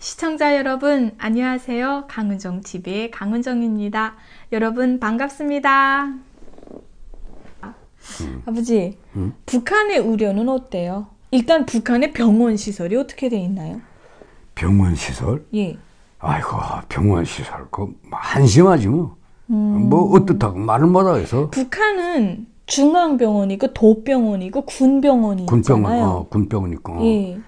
시청자 여러분, 안녕하세요. 강은정TV의 강은정입니다. 여러분, 반갑습니다. 아버지, 북한의 우려는 어때요? 일단 북한의 병원 시설이 어떻게 돼 있나요? 병원 시설? 예. 아이고, 병원 시설, 한심하지 뭐. 뭐 어떻다고 말을 못하겠어. 북한은 중앙병원이고 도병원이고 군병원이 있잖아요. 군병원 있고. 예.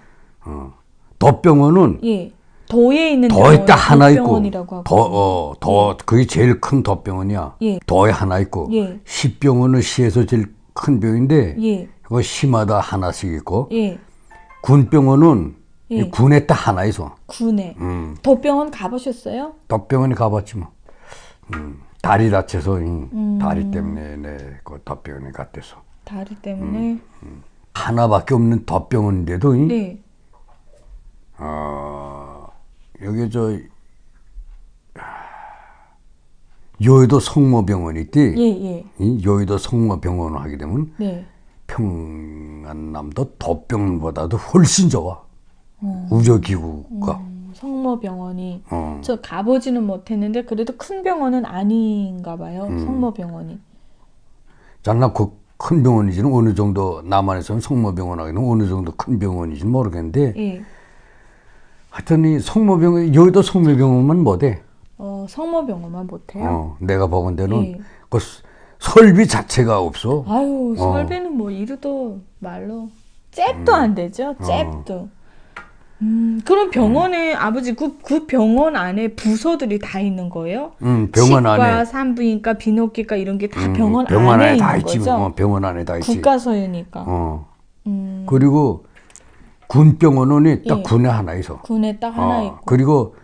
덧병원은 예. 도에 있는 도에 딱 하나 있고, 도병원이라고 하고. 그게 제일 큰 덧병원이야. 예. 도에 하나 있고, 예. 시병원은 시에서 제일 큰 병인데, 예. 그거 시마다 하나씩 있고, 예. 군병원은 예. 군에 딱 하나 있어. 군에. 도병원 가보셨어요? 덧병원에 가봤지 뭐. 다리 다쳐서 다리 때문에 그 덧병원에 갔대서. 다리 때문에. 하나밖에 없는 덧병원인데도 네. 여기 여의도 성모병원이 있대. 예. 이 여의도 성모병원을 하게 되면 네. 평안남도 덧병원보다도 훨씬 좋아. 의료기구가. 성모병원이 저 가보지는 못했는데 그래도 큰 병원은 아닌가 봐요. 성모병원이. 장난 큰 병원이지는 어느 정도 남한에서는 성모병원 하기는 어느 정도 큰 병원이지는 모르겠는데 예. 하여튼 이 성모병원 여의도 성모병원만 못해. 성모병원만 못해요? 내가 보건 데는 예. 그 설비 자체가 없어. 아유, 설비는 뭐 이루도 말로 잽도 안 되죠. 잽도. 그럼 병원에 아버지 그 병원 안에 부서들이 다 있는 거예요? 병원 치과, 안에 산부인과, 비뇨기과 이런 게 다 병원 병원 안에 다 있는 있지. 거죠? 병원 안에 다 있지. 국가서유니까. 그리고 군병원은 딱 예. 군에 하나 있어. 군에 딱 하나 있고. 그리고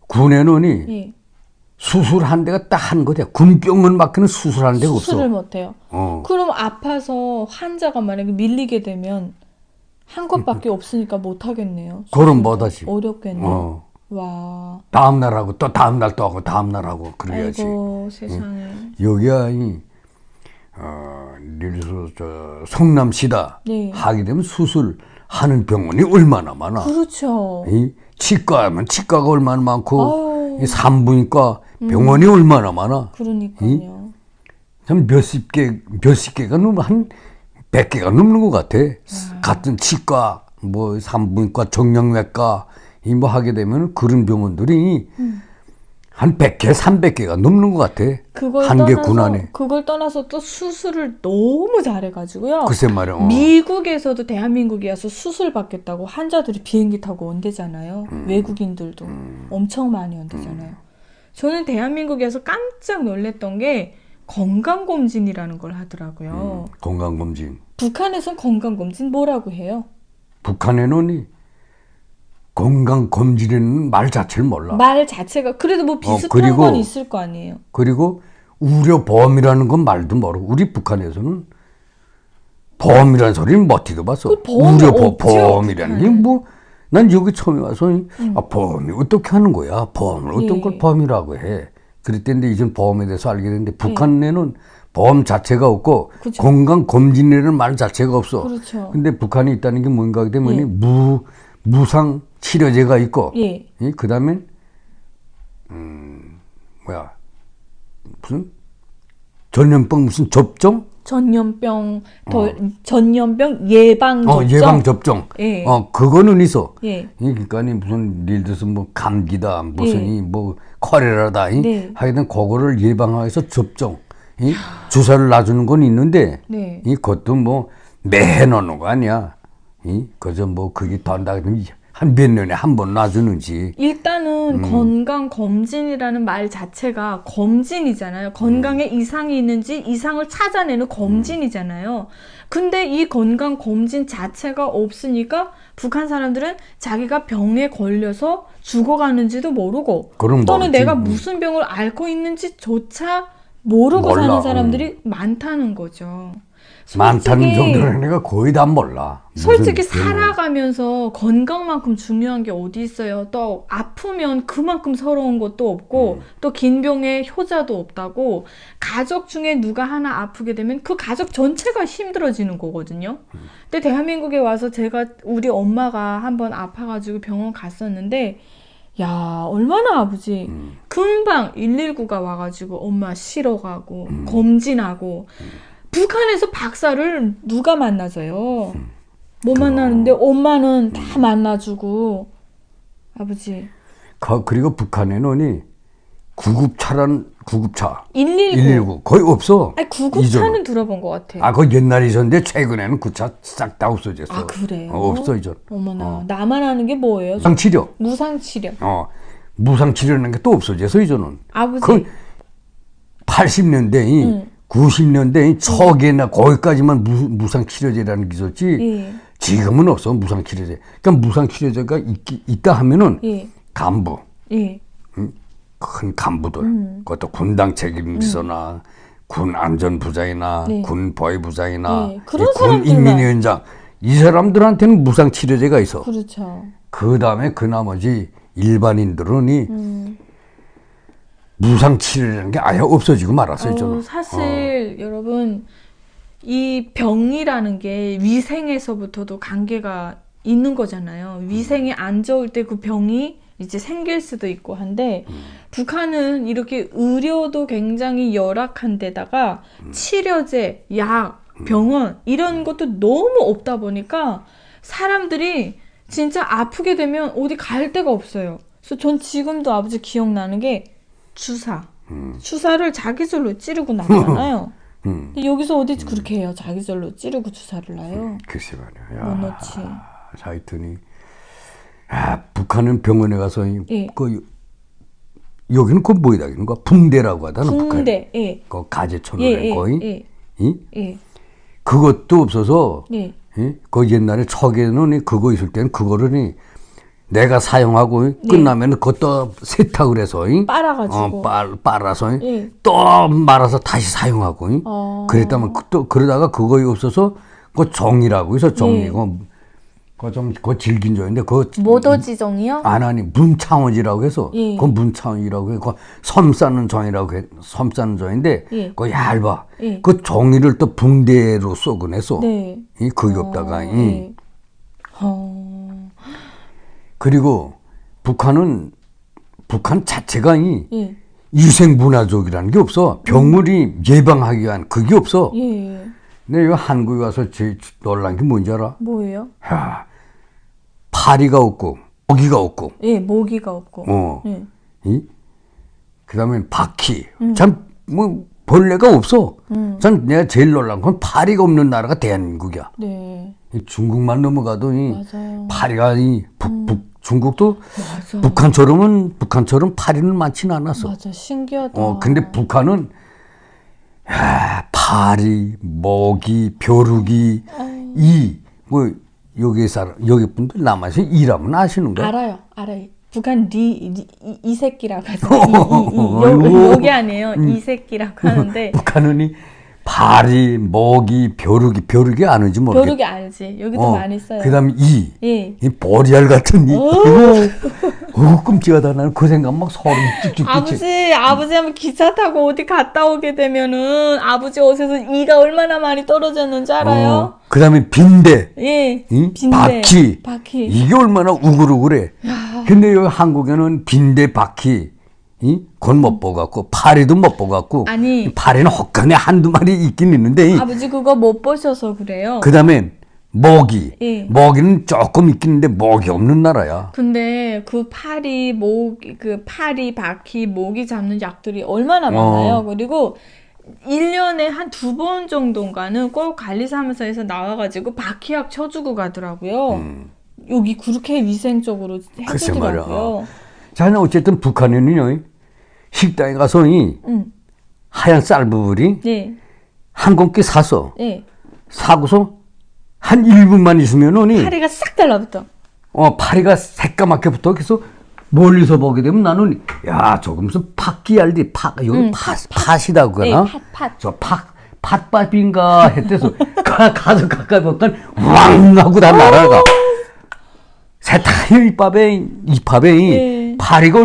군에는 예. 수술한 데가 딱 한 거야. 군병원밖에는 수술하는 데가 수술을 없어. 못해요. 그럼 아파서 환자가 만약에 밀리게 되면 한 곳밖에 없으니까 못 하겠네요. 그럼 못하지. 어렵겠네요. 와. 다음 날 하고 또 다음 날 또 하고 다음 날 하고 그래야지. 아이고 세상에. 여기야 성남시다. 네. 하게 되면 수술하는 병원이 얼마나 많아. 그렇죠. 이 치과하면 치과가 얼마나 많고 아유. 이 산부인과 병원이 얼마나 많아. 그러니까요. 참 몇십 개가 넘는 한 100개가 넘는 것 같아. 같은 치과, 뭐 산부인과, 정형외과 이 뭐 하게 되면 그런 병원들이 한 100개, 300개가 넘는 것 같아. 한 개 군 안에. 그걸 떠나서 또 수술을 너무 잘해가지고요. 글쎄 말이야. 미국에서도 대한민국에 와서 수술 받겠다고 환자들이 비행기 타고 온대잖아요. 외국인들도 엄청 많이 온대잖아요. 저는 대한민국에서 깜짝 놀랐던 게 건강검진이라는 걸 하더라고요. 건강검진. 북한에선 건강검진 뭐라고 해요? 북한에는 건강검진이라는 말 자체를 몰라. 말 자체가 그래도 뭐 비슷한 그리고, 건 있을 거 아니에요. 그리고 의료보험이라는 건 말도 모르고 우리 북한에서는 보험이라는 소리는 못해도 봤어. 의료보험이라는 게 뭐 난 여기 처음에 와서 보험이 어떻게 하는 거야? 보험을 어떤 걸 보험이라고 해? 그랬는데 이젠 보험에 대해서 알게 됐는데 북한에는 보험 자체가 없고 그렇죠. 건강검진이라는 말 자체가 없어. 그렇죠. 근데 북한에 있다는 게 뭔가 하게 되면 무상 치료제가 있고 예. 그 다음에 무슨 전염병 무슨 접종? 전염병 예방 접종. 예방 접종. 예. 그거는 있어. 예. 그러니까 무슨 예를 들어서 뭐 감기다 무슨 예. 뭐 콜레라다 네. 하여튼 그거를 예방하기 위해서 접종 주사를 놔주는 건 있는데 네. 그것도 뭐 매해 놓는 거 아니야. 그저 뭐 그게 더 한 몇 년에 한 번 놔주는지. 일단은 건강검진이라는 말 자체가 검진이잖아요. 건강에 이상이 있는지 이상을 찾아내는 검진이잖아요. 근데 이 건강검진 자체가 없으니까 북한 사람들은 자기가 병에 걸려서 죽어가는지도 모르고 또는 모르지. 내가 무슨 병을 앓고 있는지조차 모르고 몰라. 사는 사람들이 많다는 거죠. 많다는 정도는 내가 거의 다 몰라. 솔직히 살아가면서 건강만큼 중요한 게 어디 있어요. 또 아프면 그만큼 서러운 것도 없고 또 긴 병에 효자도 없다고. 가족 중에 누가 하나 아프게 되면 그 가족 전체가 힘들어지는 거거든요. 근데 대한민국에 와서 제가 우리 엄마가 한번 아파가지고 병원 갔었는데 야, 얼마나 아프지. 금방 119가 와가지고 엄마 실어가고 검진하고. 북한에서 박사를 누가 만나줘요. 못 만나는데 엄마는 다 만나주고. 아버지. 그리고 북한에는 구급차 119 거의 없어. 아니, 구급차는 들어본 것 같아. 그 옛날에 있었는데 최근에는 그 차 싹 다 없어졌어. 아, 그래요? 없어 이제. 어머나. 나만 아는 게 뭐예요? 무상치료. 무상치료. 무상치료라는 게 또 없어졌어 이제는. 아버지. 그 80년대, 90년대 초기에나 거기까지만 무상치료제라는 게 있었지. 예. 지금은 없어 무상치료제. 그러니까 무상치료제가 있다 하면은 예. 간부, 예. 큰 간부들, 그것도 군당 책임비서나 군 안전부장이나 네. 군 보위부장이나 네. 그런 군 사람들만. 인민위원장 이 사람들한테는 무상치료제가 있어. 그렇죠. 그 다음에 그 나머지 일반인들은 무상치료라는 게 아예 없어지고 말았어요. 저는. 사실 여러분 이 병이라는 게 위생에서부터도 관계가 있는 거잖아요. 위생이 안 좋을 때 그 병이 이제 생길 수도 있고 한데 북한은 이렇게 의료도 굉장히 열악한 데다가 치료제, 약, 병원 이런 것도 너무 없다 보니까 사람들이 진짜 아프게 되면 어디 갈 데가 없어요. 그래서 전 지금도 아버지 기억나는 게 주사를 자기절로 찌르고 나잖아요. 근데 여기서 어디 그렇게 해요? 자기절로 찌르고 주사를 놔요. 글쎄 말이야. 못 넣지. 하여튼이 북한은 병원에 가서 예. 여기는 그 뭐이다 이런 거 붕대라고 하다는 붕대. 북한. 예. 그 가재천으로 거의. 예. 예. 그것도 없어서. 예. 그 옛날에 초기에는 그거 있을 때는 그거를 내가 사용하고 끝나면 그것도 세탁을 해서 빨아가지고 빨아서 예. 또 말아서 다시 사용하고 그랬다면 또 그러다가 그거에 없어서 그 정이라고 해서 정이고 그거 질긴 종인데 모더지정이요? 아니 문창원이라고 해서 예. 그 문창원이라고 해서 섬 싸는 정이라고 해 섬 싸는 정인데 예. 그거 얇아 예. 그 종이를 또 붕대로 쏘고내서 네. 그게 없다가 예. 그리고 북한 자체가 예. 유생문화족이라는 게 없어. 병물이 예방하기 위한 그게 없어. 예. 근데 이 한국에 와서 제일 놀란 게 뭔지 알아? 뭐예요? 파리가 없고 모기가 없고. 예, 모기가 없고. 예. 그다음에 바퀴. 참 뭐 벌레가 없어. 전 내가 제일 놀란 건 파리가 없는 나라가 대한민국이야. 네. 중국만 넘어가도 맞아요. 파리가 중국도 맞아. 북한처럼 파리는 많지는 않았어. 맞아, 신기하다. 근데 북한은 파리, 모기, 벼룩이 여기 분들 남아서 일하면 아시는 거야? 알아요. 북한 이 새끼라고 하죠. 여기 아니에요. 이 새끼라고 하는데. 북한은 파리, 모기, 벼룩이 아는지 모르겠어. 벼룩이 알지. 여기도 많이 써요. 그다음에 예. 이 보리알 같은 끔찍하다. 나는 그 생각 막 소름 쭉쭉 끼치. 아버지 한번 기차 타고 어디 갔다 오게 되면은 아버지 옷에서 이가 얼마나 많이 떨어졌는지 알아요? 그다음에 빈대. 예. 빈대. 바퀴. 이게 얼마나 우글우글해. 근데 여기 한국에는 빈대, 바퀴. 그건 못 보갖고 파리도 못 보갖고 아니 파리는 혹한에 한두 마리 있긴 있는데 아버지 그거 못 보셔서 그래요. 그 다음에 모기 예. 모기는 조금 있긴 있는데 모기 없는 나라야. 근데 그 파리 바퀴 모기 잡는 약들이 얼마나 많아요. 그리고 1년에 한 2번 정도인가는 꼭 관리사무소에서 나와가지고 바퀴약 쳐주고 가더라고요. 여기 그렇게 위생적으로 해주더라고요. 자, 어쨌든 북한에는요, 식당에 가서 하얀 쌀부분이 네. 한 공기 사서 네. 사고서 한 1분만 있으면은 파리가 싹 달라붙어. 파리가 새까맣게 붙어. 그래서 멀리서 보게 되면 나는 야, 저거 무슨 팥기 알지? 여기 팥이라고 하나? 네, 팥. 저 팥밥인가 했대서 가서 가까이 보니까 왕 하고 다 날아가. 세타의 이 밥에 예. 파리가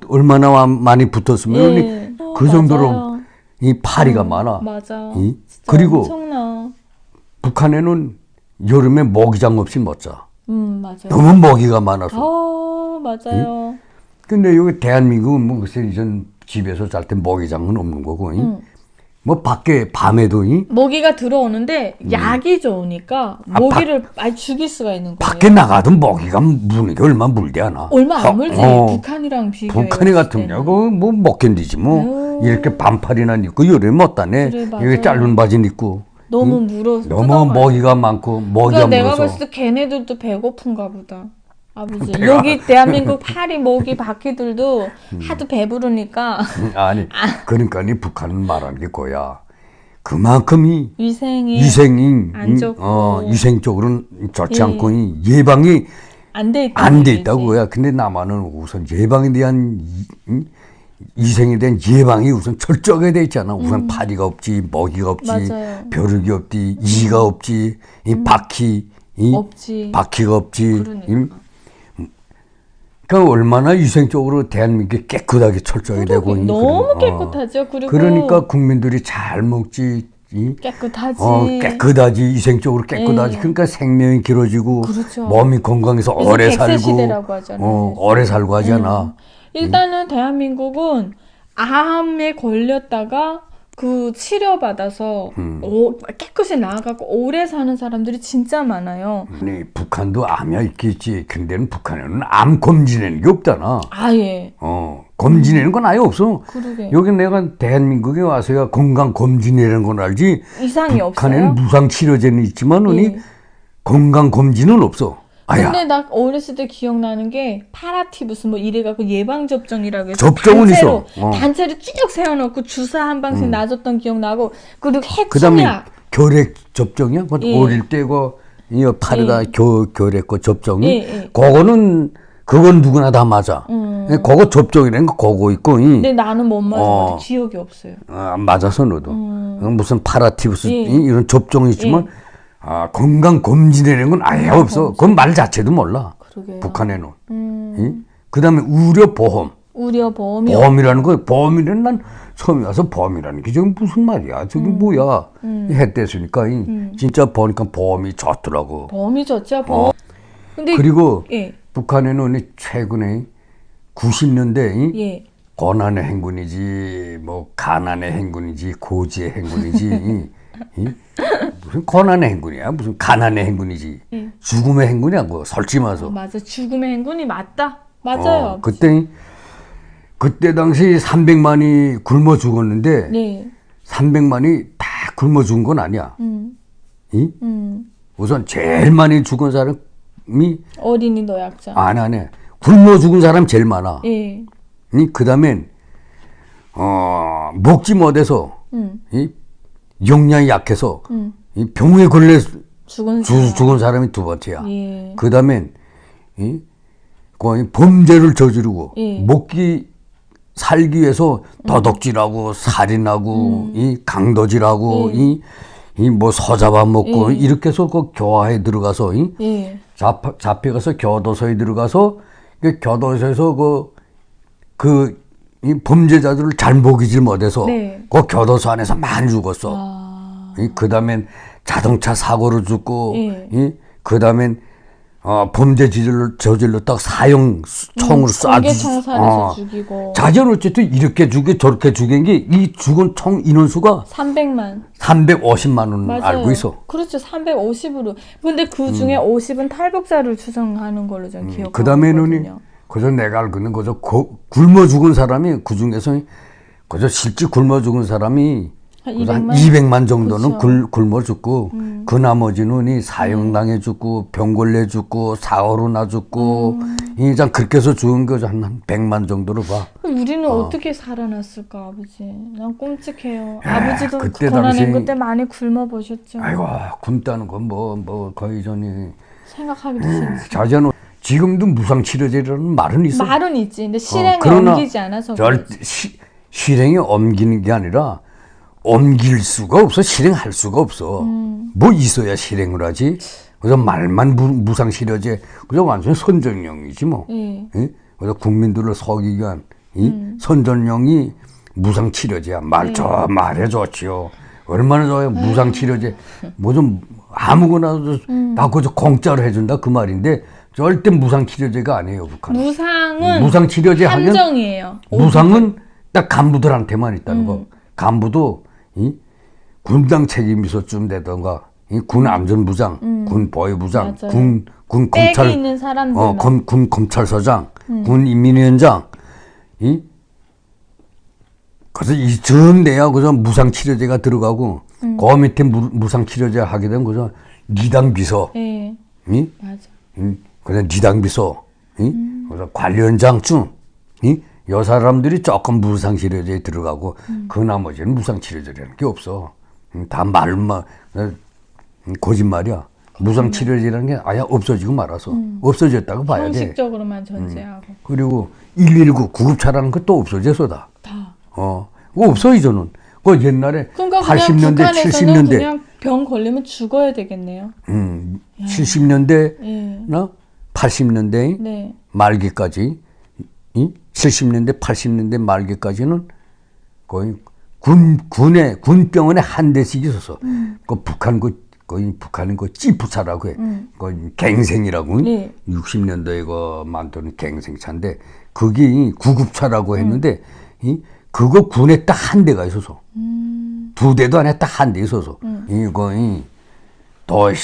얼마나 많이 붙었으면 예. 그 정도로 맞아요. 이 파리가 많아. 맞아. 이? 진짜 그리고 엄청나. 북한에는 여름에 먹이장 없이 못 자. 맞아요. 너무 먹이가 많아서. 맞아요. 근데 여기 대한민국은 뭐 글쎄 이전 집에서 잘 때 먹이장은 없는 거고. 뭐 밖에 밤에도 모기가 들어오는데 약이 좋으니까 모기를 아예 죽일 수가 있는 거예요. 밖에 나가도 먹이가 무는 게 얼마 물지 않아. 얼마 안 물지. 북한이랑 비교해. 북한이 같으면 뭐 못 견디지 뭐. 이렇게 반팔이나 입고 여름에 못 다네. 그래, 맞아요. 여기 짧은 바지 입고. 너무 물어서 너무 먹이가 많고 먹이가 그러니까 내가 물어서. 봤을 때 걔네들도 배고픈가 보다. 아버지 여기 대한민국 파리 모기 바퀴들도 하도 배부르니까 아니 그러니까 이 북한은 말하는 게 거야. 그만큼이 위생이 안 좋고 위생적으로는 좋지 예. 않고 예방이 안 돼 안 돼 있다고 거야. 근데 남한은 우선 예방에 대한 위생에 대한 예방이 우선 철저하게 돼 있잖아. 우선 파리가 없지, 먹이가 없지, 맞아요. 벼룩이 없지, 이가 없지, 없지. 바퀴가 없지. 그러니까. 그러니까 얼마나 위생적으로 대한민국이 깨끗하게 철저하게 되고 너무 깨끗하죠. 그리고 그러니까 국민들이 잘 먹지. 깨끗하지. 깨끗하지. 위생적으로 깨끗하지. 그러니까 생명이 길어지고 그렇죠. 몸이 건강해서 오래 살고 시대라고 하잖아요. 오래 살고 하잖아. 일단은 대한민국은 암에 걸렸다가 그 치료받아서 깨끗이 나아가고 오래 사는 사람들이 진짜 많아요. 아니, 북한도 암이 있겠지. 근데는 북한에는 암 검진하는 게 없잖아. 아예. 검진하는 건 아예 없어. 그러게. 여기 내가 대한민국에 와서야 건강 검진이라는 건 알지. 이상이 북한에는 없어요? 무상 치료제는 있지만 예. 건강 검진은 없어. 근데 나 어렸을 때 기억나는 게 파라티부스 뭐 이래갖고 예방접종이라고 해서 접종은 단체로, 있어. 단체를 쭉 세워놓고 주사 한 방씩 놔줬던 기억나고 그리고 그다음에 해충약 결핵 접종이야? 예. 어릴 때고 이 팔에다 결핵 접종이 예. 그건 누구나 다 맞아. 그거 접종이라는 거 그거 있고. 근데 나는 못 맞아가지고 기억이 없어요. 맞아서 너도 무슨 파라티부스 예. 이런 접종이 있지만 건강 검진이라는 건 아예 없어. 그건 말 자체도 몰라. 그러게요. 북한에는. 그다음에 의료 보험. 의료 보험이 보험이라는 거, 보험이라는 난 처음에 와서 보험이라는 게 저게 무슨 말이야? 저게 뭐야? 했댔으니까 진짜 보니까 보험이 좋더라고. 보험이 좋죠. 보험. 근데 그리고 예. 북한에는 최근에 90년대 예. 고난의 행군이지, 뭐 가난의 행군이지, 고지의 행군이지, 무슨 고난의 행군이야, 무슨 가난의 행군이지, 죽음의 행군이야, 뭐 솔직해서. 맞아, 죽음의 행군이 맞다. 맞아요. 그때 당시 300만이 굶어 죽었는데 네. 300만이 다 굶어 죽은 건 아니야. 우선 제일 많이 죽은 사람이 어린이 노약자. 안 해. 굶어 죽은 사람 제일 많아. 예. 그다음엔 먹지 못해서 영양이 약해서 병에 걸려 죽은 사람이 두 번째야. 예. 그다음엔 범죄를 저지르고 예. 살기 위해서 도둑질하고 살인하고 강도질하고 뭐 서잡아먹고 이렇게 해서 그 교화에 들어가서 예. 잡혀가서 교도소에 들어가서 그 교도소에서 이 범죄자들을 잘 먹이질 못해서 네. 그 교도소 안에서 많이 죽었어. 그다음엔 자동차 사고로 죽고 그다음엔 범죄 저질로 딱 사형 총으로 청계청산에서 죽이고. 자전 어쨌든 이렇게 죽이 저렇게 죽인 게 이 죽은 총 인원수가 350만 원 맞아요. 알고 있어. 그렇죠. 350으로. 근데 그 중에 50은 탈북자를 추정하는 걸로 저는 기억하거든요. 그다음에는 그저 내가 알고는 그저 굶어 죽은 사람이 그 중에서 그저 실제 굶어 죽은 사람이 한 한 200만? 200만 정도는 그렇죠. 굶어 죽고 그 나머지는 이 사형당해 죽고 병 걸려 죽고 사고로 나 죽고 이장 그렇게 해서 죽은 거 한 100만 정도로 봐. 우리는 어떻게 살아났을까, 아버지? 난 끔찍해요. 아버지도 그때 고난행 당시- 그때 많이 굶어 보셨죠. 아이고 굶다는 건 뭐 거의 전이 생각하기도 싫지. 자전 지금도 무상치료제라는 말은 있어. 말은 있지. 근데 실행에 그러나 옮기지 않아서 절 그렇지. 실행에 옮기는 게 아니라 옮길 수가 없어. 실행할 수가 없어. 뭐 있어야 실행을 하지. 그래서 말만 무상치료제. 그래서 완전히 선전용이지 뭐. 예? 그래서 국민들을 속이기 위한 선전용이 무상치료제야. 말해줬지요. 얼마나 좋아요. 무상치료제. 뭐 좀 아무거나 다 그저 공짜로 해준다 그 말인데 절대 무상치료제가 아니에요. 북한. 무상은 무상치료제 하면 함정이에요. 무상은 딱 간부들한테만 있다는 거. 간부도 군당 책임이서쯤 되던가 군 안전부장, 군 보위부장, 군 검찰 있는 사람들만. 군 검찰서장, 군 인민위원장 그래서 이쯤 돼야 그저 무상치료제가 들어가고 그 밑에 무상치료제 하게 되면 그저 리당 비서, 예. 맞아. 그래서 리당 비서, 그래서 관련장쯤 여 사람들이 조금 무상치료제에 들어가고 그 나머지는 무상치료제라는 게 없어. 다 말만 거짓말이야. 무상치료제라는 게 아예 없어지고 말아서 없어졌다고 봐야 돼. 형식적으로만 전제하고. 그리고 119 구급차라는 것도 없어졌어 다. 그거 없어 이제는. 그 옛날에 그러니까 80년대, 70년대 그냥 병 걸리면 죽어야 되겠네요. 70년대나 80년대 네. 말기까지 70년대, 80년대 말기까지는 거의 군병원에 한 대씩 있었어. 그 북한은 그 찌푸차라고 해. 그 갱생이라고. 네. 60년대에 그 만드는 갱생차인데 그게 구급차라고 했는데 그거 군에 딱 한 대가 있어서 2대도 아니라 딱 한 대 있어서 이거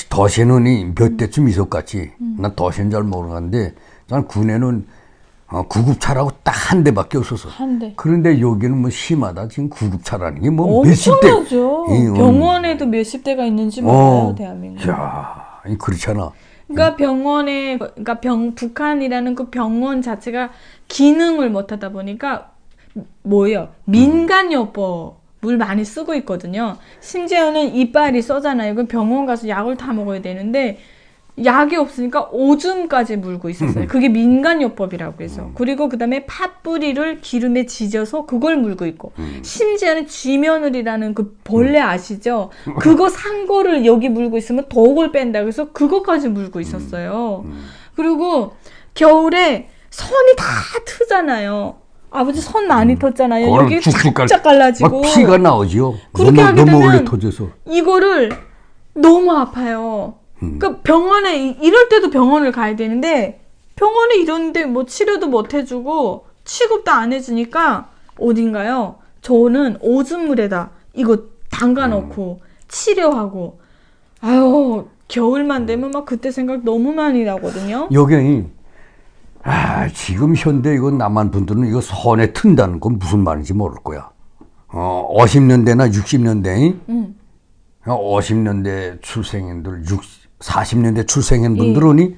도시는 몇 대쯤 있었겠지. 난 도시는 잘 모르는데 난 군에는 구급차라고 딱 한 대밖에 없어서. 한 대. 그런데 여기는 뭐 심하다. 지금 구급차라는 게 뭐 몇십 대. 엄청나죠. 병원에도 몇십 대가 있는지 몰라요, 대한민국. 야, 그렇잖아. 그러니까 그러니까 북한이라는 그 병원 자체가 기능을 못하다 보니까 뭐예요? 민간요법을 많이 쓰고 있거든요. 심지어는 이빨이 써잖아요. 그럼 병원 가서 약을 다 먹어야 되는데 약이 없으니까 오줌까지 물고 있었어요. 그게 민간요법이라고 해서. 그리고 그 다음에 팥뿌리를 기름에 지져서 그걸 물고 있고. 심지어는 쥐며느리라는 그 벌레 아시죠? 그거 산 거를 여기 물고 있으면 독을 뺀다 그래서 그거까지 물고 있었어요. 그리고 겨울에 선이 다 트잖아요. 아버지 선 많이 텄잖아요. 여기 쫙쫙 갈라지고. 막 피가 나오지요. 그렇게 하게 너무 되면 오래 터져서. 이거를 너무 아파요. 그러니까 병원에 이럴 때도 병원을 가야 되는데 병원에 이런데 뭐 치료도 못 해주고 취급도 안 해주니까 어딘가요? 저는 오줌물에다 이거 담가놓고 치료하고 아유 겨울만 되면 막 그때 생각 너무 많이 나거든요. 여기 지금 현대 이거 남한 분들은 이거 선에 튼다는 건 무슨 말인지 모를 거야. 50년대나 60년대 50년대 출생인들 40년대 출생한 분들은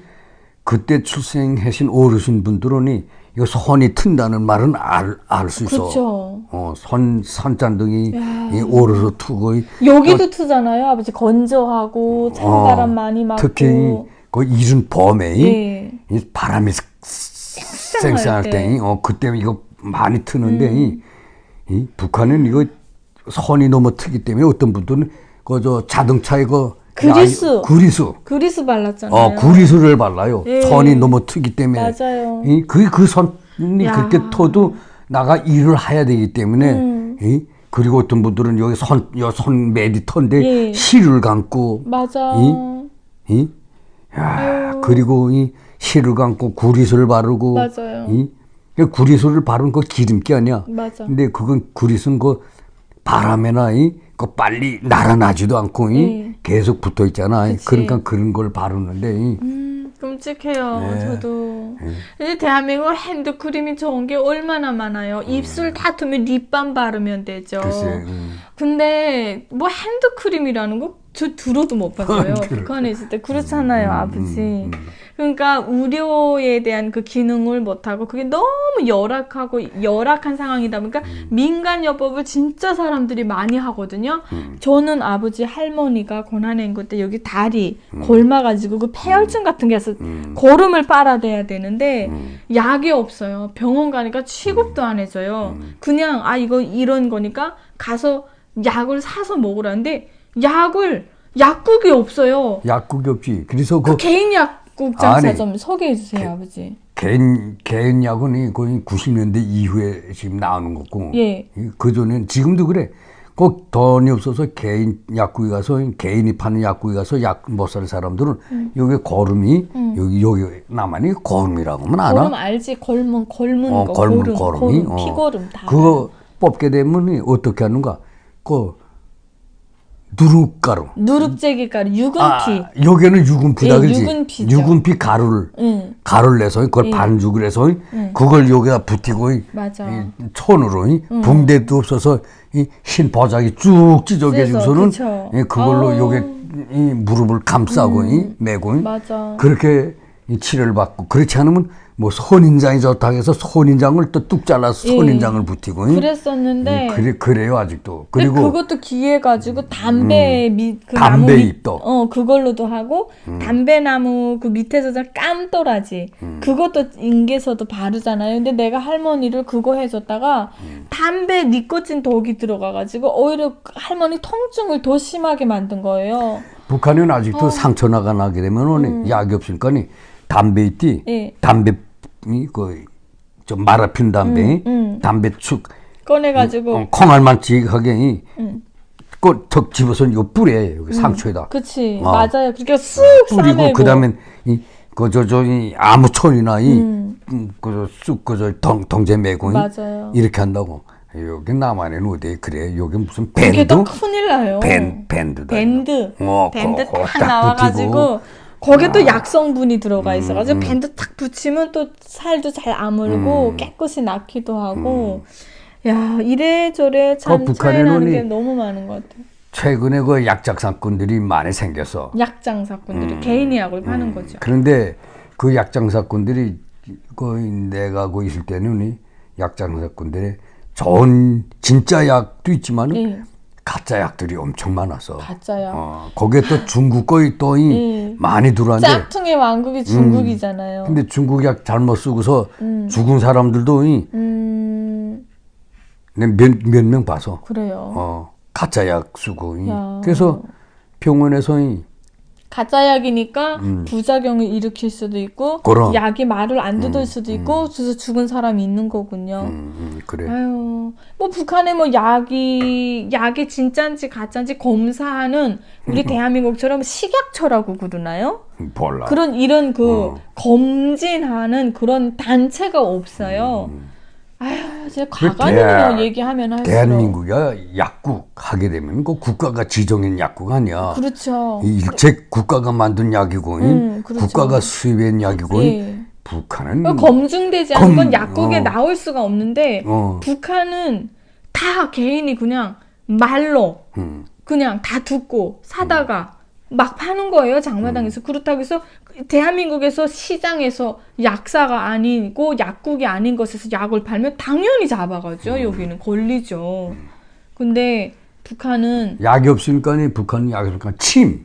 그때 출생하신 어르신 분들은 이거 선이 튼다는 말은 알 수 있어. 그렇죠. 선잔등이 오르서 트고 여기도 트잖아요. 아버지 건조하고 찬바람 많이 맞고 특히 그 이른 봄에 이 바람이 쌩쌩할 때 그때 이거 많이 트는데 이 북한은 이거 선이 너무 트기 때문에 어떤 분들은 그저 자동차에 그리스 발랐잖아요. 구리수를 발라요. 선이 너무 트기 때문에. 맞아요. 그 선이 그렇게 터도 나가 일을 해야 되기 때문에. 그리고 어떤 분들은 여기 손 매디 턴데 실을 감고. 맞아. 그리고 이 실을 감고 구리수를 바르고. 맞아요. 구리수를 바르는 거 기름기 아니야. 맞아. 근데 그건 구리수는 그 바람에나 그 빨리 날아나지도 않고 계속 붙어 있잖아. 그치. 그러니까 그런 걸 바르는데 끔찍해요. 저도. 이제 대한민국 핸드크림이 좋은 게 얼마나 많아요. 입술 다투면 립밤 바르면 되죠. 글쎄, 근데 뭐 핸드크림이라는 거 저 들어도 못 봤어요. 북한에 있을 때 그렇잖아요, 아버지. 그러니까 의료에 대한 그 기능을 못하고 그게 너무 열악한 상황이다 보니까 민간요법을 진짜 사람들이 많이 하거든요. 저는 아버지 할머니가 고난행군 때 여기 다리 골마가지고 그 폐혈증 같은 게 있어서 고름을 빨아대야 되는데 약이 없어요. 병원 가니까 취급도 안 해줘요. 그냥 이거 이런 거니까 가서 약을 사서 먹으라는데 약국이 없어요. 약국이 없지. 그래서 그 개인 약국 장사 좀 소개해 주세요, 아버지. 개인 약은 거의 90년대 이후에 지금 나오는 거고. 예. 그전엔 지금도 그래. 꼭 돈이 없어서 개인 약국에 가서 개인이 파는 약국에 가서 약 못 살 사람들은 여기 거름이 여기 남한이 거름이라고 하면 아나? 거름 알지? 걸문 거. 거름이 피거름 다. 그거 뽑게 되면 어떻게 하는가? 그 누룩가루. 누룩제기가루, 유근피. 여기는 유근피다, 예, 그지? 유근피죠. 유근피 가루를 내서 그걸 반죽을 해서 그걸 여기다 붙이고 맞아. 손으로 붕대도 없어서 흰 버작이 쭉 찢어져서는 그걸로 여기 무릎을 감싸고 메고 맞아. 그렇게 치료를 받고 그렇지 않으면 뭐 선인장이 좋다고 해서 선인장을 또 뚝 잘라서 선인장을 붙이고 그랬었는데 그래요 아직도. 그리고 그것도 기해가지고 담배 담배 잎도 그걸로도 하고 담배나무 그 밑에서 깜도라지 그것도 인계서도 바르잖아요. 근데 내가 할머니를 그거 해줬다가 담배 니코틴 독이 들어가가지고 오히려 할머니 통증을 더 심하게 만든 거예요. 북한은 아직도 상처 나게 되면 약이 없으니까 담배 있지. 담배 좀 말아핀 담배, 담배축 꺼내가지고 콩알만치하게 턱 집어서 이거 뿌려 여기 상처에다. 그렇지, 맞아요. 그러니까 쑥 뿌리고 싸매고. 그다음에 아무촌이나 쑥 동제 메고 맞아요. 이렇게 한다고. 여기 남한에는 어디 그래? 여기 무슨 그게 밴드? 또 큰일 나요. 밴드 딱 나와가지고. 거기에 또 약성분이 들어가 있어가지고 밴드 탁 붙이면 또 살도 잘 아물고 깨끗이 낫기도 하고 야 이래저래 참 차이 나는 게 너무 많은 것 같아요. 최근에 그 약장사건들이 많이 생겼어. 약장사건들이 개인이 약을 파는 거죠. 그런데 그 약장사건들이 내가 있을 때는 약장사건들이 좋은 진짜 약도 있지만은 가짜 약들이 엄청 많았어. 가짜 약. 거기에 또 중국 거이 또 많이 들어왔는데. 짝퉁의 왕국이 중국이잖아요. 근데 중국 약 잘못 쓰고서 죽은 사람들도 몇 명 봐서. 그래요. 가짜 약 쓰고. 그래서 병원에서 가짜 약이니까 부작용을 일으킬 수도 있고 그럼. 약이 말을 안 듣을 수도 있고 그래서 죽은 사람이 있는 거군요. 그래. 아유, 뭐 북한에 뭐 약이 진짜인지 가짜인지 검사하는 우리 대한민국처럼 식약처라고 그러나요? 몰라. 이런 검진하는 그런 단체가 없어요. 아휴, 진짜 과관이네요. 얘기하면 할수록. 대한민국이 약국 하게 되면 그 국가가 지정한 약국 아니야. 그렇죠. 일체 국가가 만든 약이고, 그렇죠. 국가가 수입한 약이고, 북한은 검증되지 않은 건 약국에 나올 수가 없는데 북한은 다 개인이 그냥 말로 그냥 다 듣고 사다가 막 파는 거예요, 장마당에서. 그렇다고 해서 대한민국에서 시장에서 약사가 아니고 약국이 아닌 것에서 약을 팔면 당연히 잡아가죠. 여기는 걸리죠. 근데 북한은 약이 없으니까 북한은 약이 없으니까 침,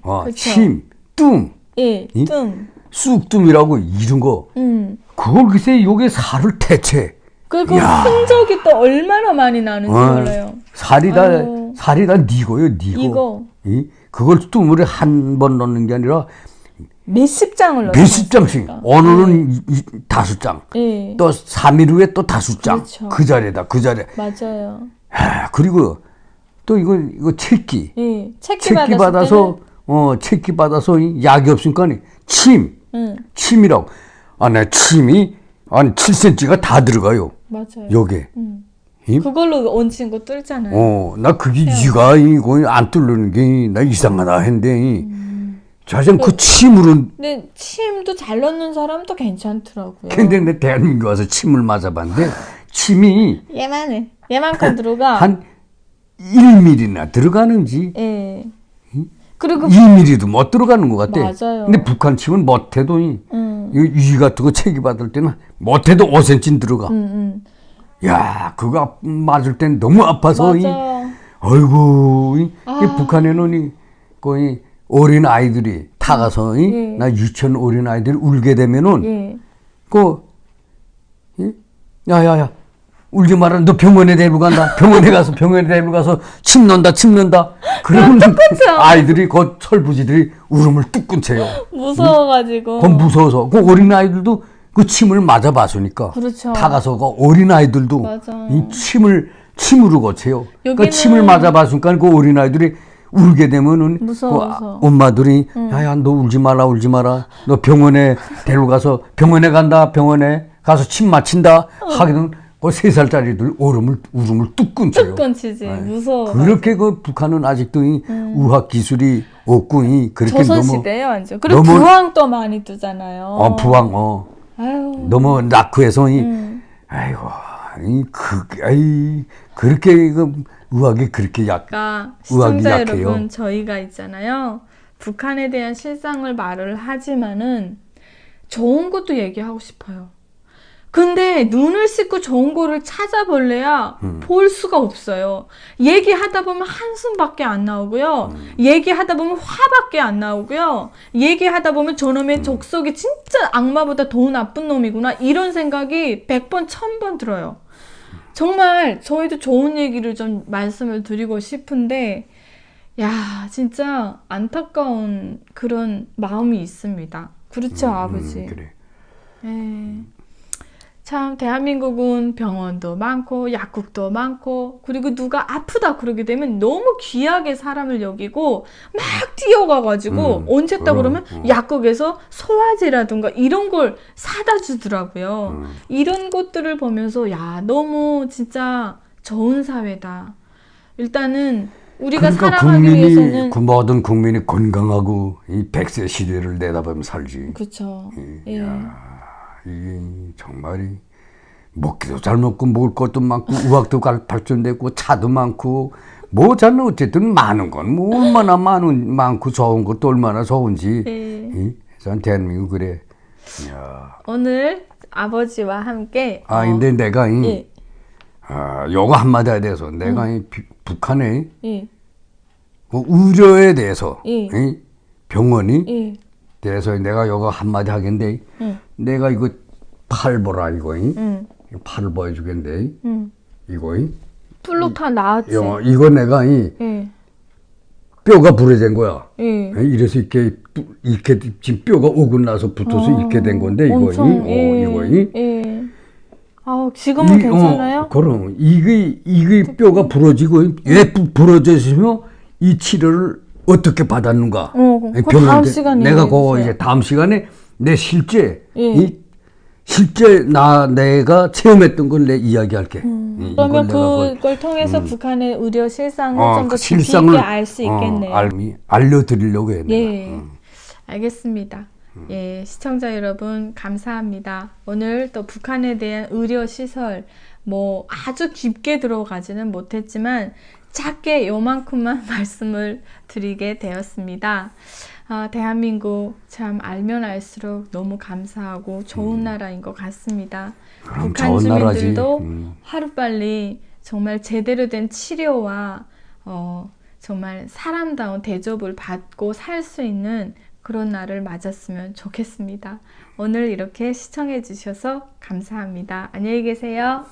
그렇죠. 침, 뜸, 뜸, 쑥뜸이라고 이런 거. 그걸 글쎄 여기 살을 태채. 그 흔적이 또 얼마나 많이 나는지 몰라요. 살이 다 니고요. 그걸 뜸을 한 번 넣는 게 아니라 몇십 장을 넣어요. 몇십 장씩. 오늘은 5장. 또 3일 후에 또 5장. 그렇죠. 그 자리에다. 맞아요. 그리고 또 이거 책기. 책기 받아서 책기 받아서 약이 없으니까 침이라고. 내 침이 한 7cm가 다 들어가요. 맞아요. 여기에. 그걸로 얹힌 거 뚫잖아요. 나 그게 이가 이거 안 뚫는 게 나 이상하다 했는데 자전 그 침으로. 근데 침도 잘 넣는 사람도 괜찮더라고요. 근데 내 대한민국 와서 침을 맞아봤는데 침이 얘만큼 들어가. 한 1mm나 들어가는지. 그리고 2mm도 못 들어가는 것 같아. 맞아요. 근데 북한 치면 못해도 위 같은 거 체기 받을 때는 못해도 5cm 들어가. 야, 그거 맞을 땐 너무 아파서 어이구 이 북한에는 거의 어린 아이들이 타가서 나 유치원 어린 아이들이 울게 되면은 야야야 울지 마라. 너 병원에 데리고 간다. 병원에 가서 침 넣는다. 그러면 아이들이 그 철부지들이 울음을 뚝 끊쳐요. 무서워가지고. 그건 무서워서. 그 어린 아이들도 그 침을 맞아 봤으니까. 그렇죠. 타가서 그 어린 아이들도 맞아. 이 침으로 거쳐요. 그 여기는 침을 맞아 봤으니까 그 어린 아이들이 울게 되면은 무서워서. 그 엄마들이 야야 너 울지 마라. 너 병원에 데리고 가서 병원에 간다. 병원에 가서 침 맞힌다. 하게 되면 그 3살짜리들 울음을 뚝 끊쳐요. 뚝 끊치지. 무서워. 그렇게 그 북한은 아직도 이 의학 기술이 없고 그렇게 조선시대예요 완전. 그리고 부항도 많이 뜨잖아요. 부항 아유. 너무 낙후해서 아이고 그렇게 의학이 그렇게 그러니까 의학이 시청자 약해요. 여러분 저희가 있잖아요. 북한에 대한 실상을 말을 하지만은 좋은 것도 얘기하고 싶어요. 근데 눈을 씻고 좋은 거를 찾아볼래야 볼 수가 없어요. 얘기하다 보면 한숨밖에 안 나오고요. 얘기하다 보면 화밖에 안 나오고요. 얘기하다 보면 저놈의 족속이 진짜 악마보다 더 나쁜 놈이구나 이런 생각이 100번, 1000번 들어요. 정말 저희도 좋은 얘기를 좀 말씀을 드리고 싶은데 야 진짜 안타까운 그런 마음이 있습니다. 그렇죠 아버지? 그래. 참 대한민국은 병원도 많고 약국도 많고 그리고 누가 아프다 그러게 되면 너무 귀하게 사람을 여기고 막 뛰어가가지고 언제 했다 그러면 약국에서 소화제라든가 이런 걸 사다 주더라고요. 이런 것들을 보면서 야 너무 진짜 좋은 사회다. 일단은 우리가 살아가기 위해서는 모든 국민이 건강하고 이 100세 시대를 내다보면 살지. 그렇죠. 이게 정말이 먹기도 잘 먹고 먹을 것도 많고 의학도 발전되고 차도 많고 뭐 저는 어쨌든 많은 건 뭐 얼마나 많고 좋은 것도 얼마나 좋은지 전 대한민국 그래. 이야. 오늘 아버지와 함께 근데 내가 요거 한마디에 대해서 내가 북한의 그 의료에 대해서 병원이 대해서 내가 요거 한마디 하겠는데 내가 이거 팔 보라 이거 팔을 보여주겠는데 이거 풀로 다 나왔지. 이거 내가 뼈가 부러진 거야. 이래서 이렇게 지금 뼈가 오고 나서 붙어서 이렇게 된 건데 이거 지금은 괜찮아요? 그럼 이게 뼈가 부러지고 왜 부러졌으면 이 치료를 어떻게 받았는가? 다음 시간에 내가 이제 다음 시간에 내 실제 내가 체험했던 걸 내 이야기할게. 그러면 그걸 통해서 북한의 의료 실상을 좀 더 깊이 있게 알 수 있겠네요. 알려드리려고 했네. 알겠습니다. 시청자 여러분 감사합니다. 오늘 또 북한에 대한 의료 시설 뭐 아주 깊게 들어가지는 못했지만 작게 요만큼만 말씀을 드리게 되었습니다. 대한민국 참 알면 알수록 너무 감사하고 좋은 나라인 것 같습니다. 북한 주민들도 하루빨리 정말 제대로 된 치료와 정말 사람다운 대접을 받고 살 수 있는 그런 날을 맞았으면 좋겠습니다. 오늘 이렇게 시청해 주셔서 감사합니다. 안녕히 계세요.